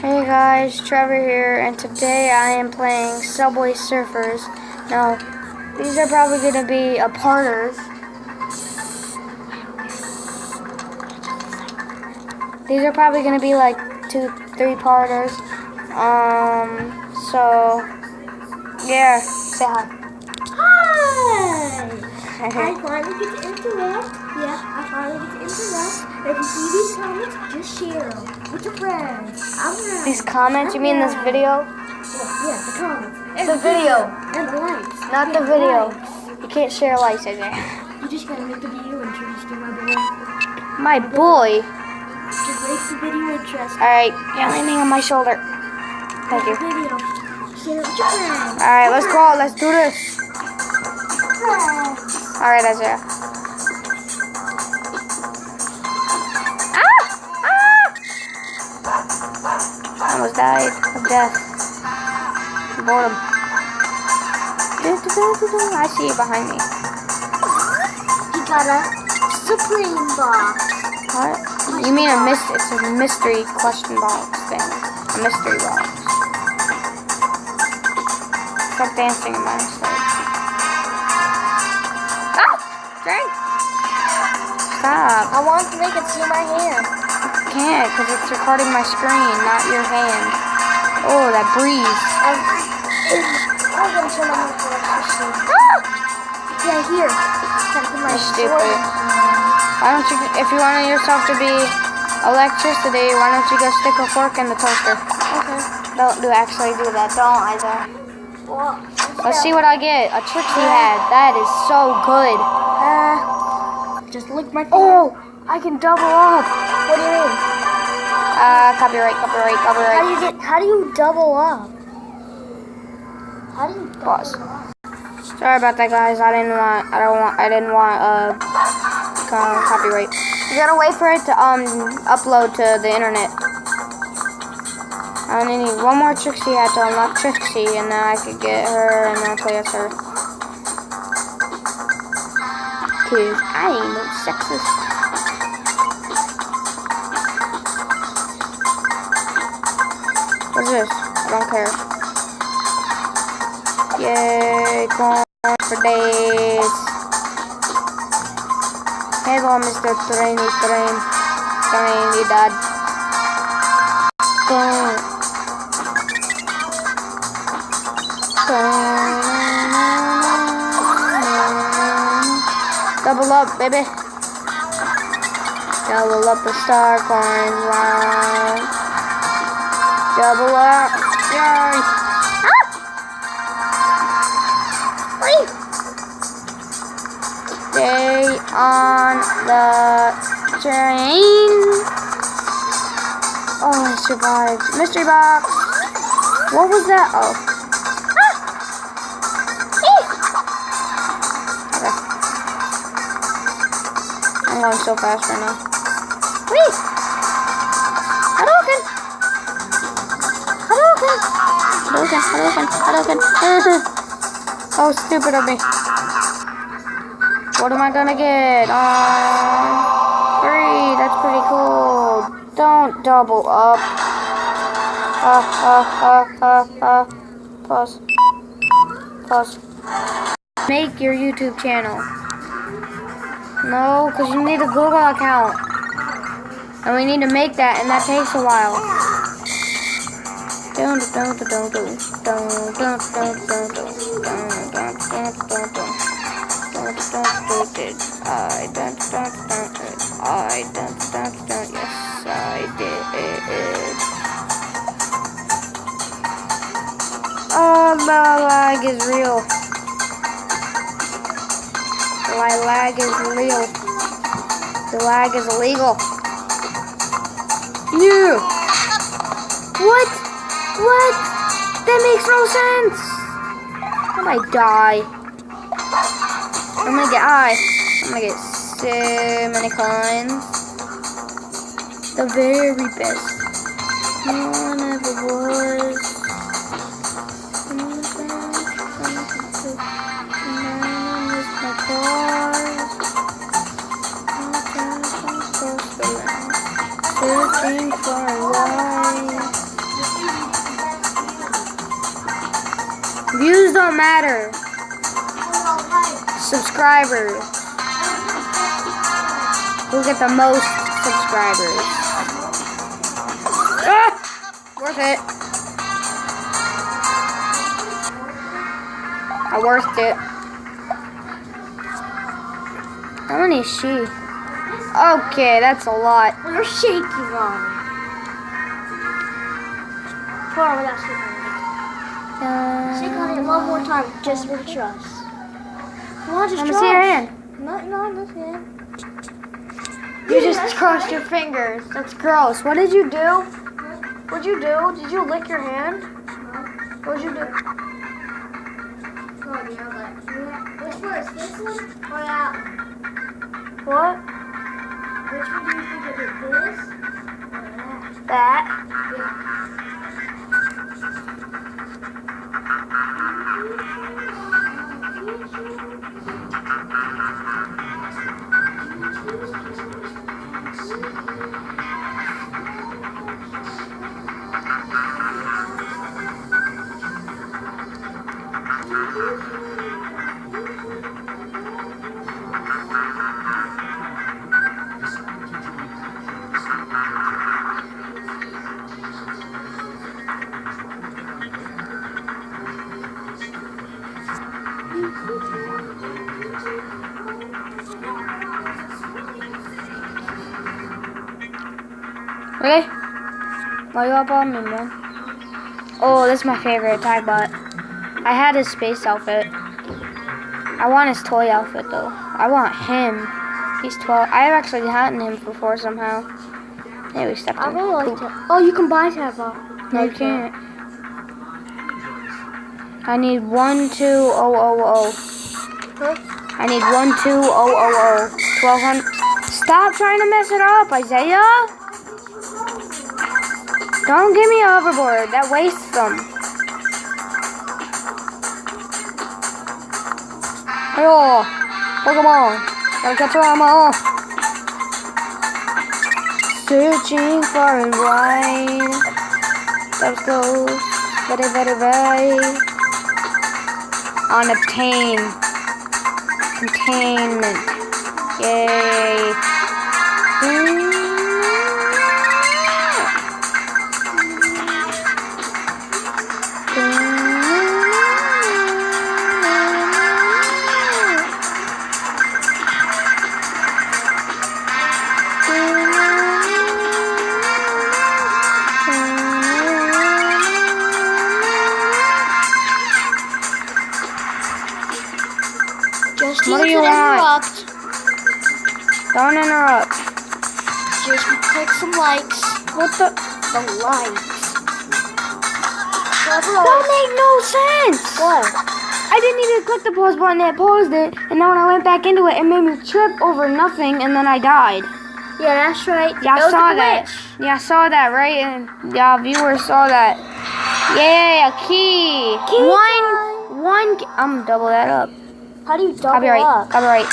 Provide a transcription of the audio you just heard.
Hey guys, Trevor here, and today I am playing Subway Surfers. Now, these are probably going to be a parters. These are probably going to be like 2-3 parters. So, yeah, say hi. Hi! I finally get to interact. Yeah, I finally get to interact. If you see these comments, just share them with your friends. These comments? You mean this video? Yeah, the comments. And The video. And the likes. Not the video. You can't share likes, I think. You just gotta make the video interesting, my boy. My boy? Just make the video interesting. Alright, you're landing on my shoulder. Thank you. Video. Share it with your friends. Alright, let's go. Let's do this. Alright, that's it. Almost died of death. Boredom. I see you behind me. You got a Supreme box. What? You mean it's a mystery question box thing. A mystery box. Stop dancing in my sleep. Ah! Drain! Stop. I want to make it see my hand. I can't, because it's recording my screen, not your hand. Oh, that breeze. I'm gonna turn on my electricity. Yeah, here. You're stupid. Why don't you, if you want yourself to be electricity, why don't you go stick a fork in the toaster? Okay. Don't actually do that. Don't, Isaac. Well, Let's see what I get. A Trixie hat. That is so good. just lick my finger. Oh, I can double up. What do you mean? Copyright. How do you double up? How do you double Pause. up? Sorry about that, guys. I didn't want copyright. You gotta wait for it to upload to the internet. I only need one more Trixie hat to unlock Trixie, and then I could get her and then play as her. Cause I ain't no sexist. What's this? I don't care. Yay, corn for days. Hello, Mr. Trainy Dad. Double up, baby. Double up the star coins. Wow. Double up. Yay. Stay on the train. Oh, I survived. Mystery box. What was that? Oh. Okay. I'm going so fast right now. Whee! Hadouken! Oh, stupid of me. What am I gonna get? 3. That's pretty cool. Don't double up. Pause. Make your YouTube channel. No, because you need a Google account. And we need to make that, and that takes a while. Yes, I did. Oh, the lag is real. My lag is real. The lag is illegal. You. What? That makes no sense. I might die. I'm gonna get so many coins. The very best. No one ever was. My car. Searching for a life. Views don't matter. Subscribers. Who get the most subscribers? Ah! Worth it. I worthed it. How many is she? Okay, that's a lot. You're shaking on me. Come on, without shaking on it. Shake on it one more time, just for trust. Come on, just Let me trust. see your hand. No, that's it. You just crossed your fingers. That's gross. What did you do? What'd you do? Did you lick your hand? What'd you do? Oh, yeah, but which first, this one or that one? What? Which one do you think of it? This or that? That? Really? Why you up on me, man? Oh, this is my favorite tag bot. I had his space outfit. I want his toy outfit though. I want him. He's 12. I have actually gotten him before somehow. Hey, we stepped I in. really like Cool. it. Oh, you can buy tag bot. No, you can't. I need 12000. Huh? I need 12000. 1200. Stop trying to mess it up, Isaiah. Don't give me a hoverboard. That wastes them. Oh, Pokemon. Gotta catch them all. Searching far and wide. Let's go. Very. On obtain. Containment. Yay. What do you want? Don't interrupt. Just click some likes. What the? The likes. That made no sense. What? I didn't even click the pause button. It paused it, and then when I went back into it, it made me trip over nothing, and then I died. Yeah, that's right. Yeah, I saw that. Glitch. Yeah, I saw that, right? And yeah, viewers saw that. Yeah, a key. One. I'm gonna double that up. How do you double Copyright. up? Copyright.